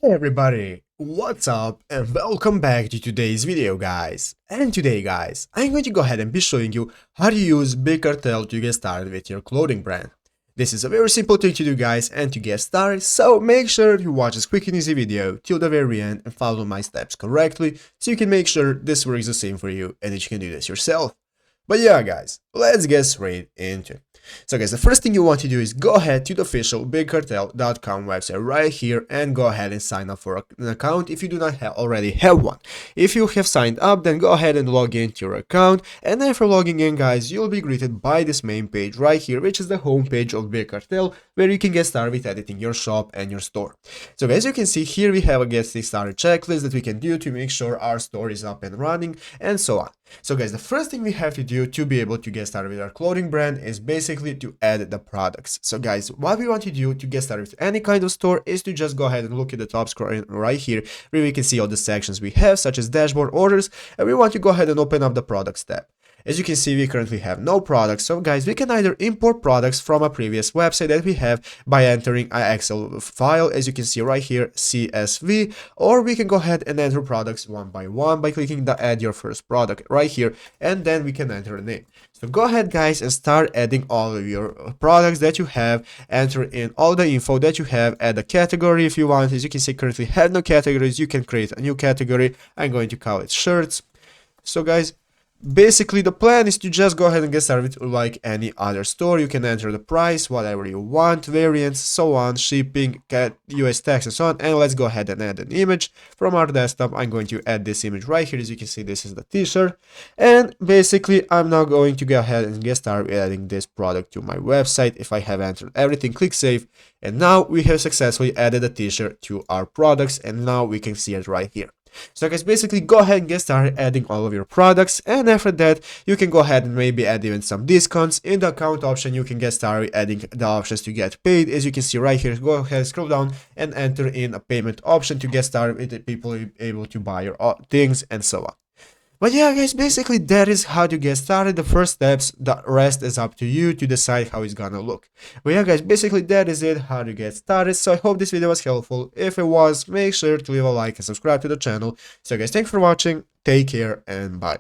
Hey everybody, what's up and welcome back to today's video guys. And today guys, I'm going to go ahead and be showing you how to use Big Cartel to get started with your clothing brand. This is a very simple thing to do guys and to get started, so make sure you watch this quick and easy video till the very end and follow my steps correctly so you can make sure this works the same for you and that you can do this yourself. But yeah guys, let's get straight into it. So guys, the first thing you want to do is go ahead to the official bigcartel.com website right here and go ahead and sign up for an account if you do not already have one. If you have signed up, then go ahead and log into your account, and after logging in guys, you'll be greeted by this main page right here, which is the home page of Big Cartel, where you can get started with editing your shop and your store. So as you can see here, we have a get started checklist that we can do to make sure our store is up and running and so on. So guys, the first thing we have to do to be able to get started with our clothing brand is basically to add the products. So guys, what we want to do to get started with any kind of store is to just go ahead and look at the top screen right here, where we can see all the sections we have, such as dashboard, orders, and we want to go ahead and open up the products tab. As you can see, we currently have no products, so guys, we can either import products from a previous website that we have by entering an Excel file, as you can see right here, CSV, or we can go ahead and enter products one by one by clicking the add your first product right here, and then we can enter a name. So go ahead guys and start adding all of your products that you have, enter in all the info that you have, add a category if you want. As you can see, currently have no categories, you can create a new category. I'm going to call it shirts. So guys, basically the plan is to just go ahead and get started like any other store. You can enter the price, whatever you want, variants, so on, shipping, US tax and so on. And let's go ahead and add an image from our desktop. I'm going to add this image right here. As you can see, this is the t-shirt, and basically I'm now going to go ahead and get started adding this product to my website. If I have entered everything, click save, and now we have successfully added a t-shirt to our products, and now we can see it right here. So guys, basically go ahead and get started adding all of your products, and after that you can go ahead and maybe add even some discounts. In the account option, you can get started adding the options to get paid. As you can see right here, go ahead, scroll down and enter in a payment option to get started with the people able to buy your things and so on. But yeah guys, basically that is how to get started, the first steps. The rest is up to you to decide how it's gonna look. But yeah guys, basically that is it, how to get started. So I hope this video was helpful. If it was, make sure to leave a like and subscribe to the channel. So guys, thanks for watching, take care and bye.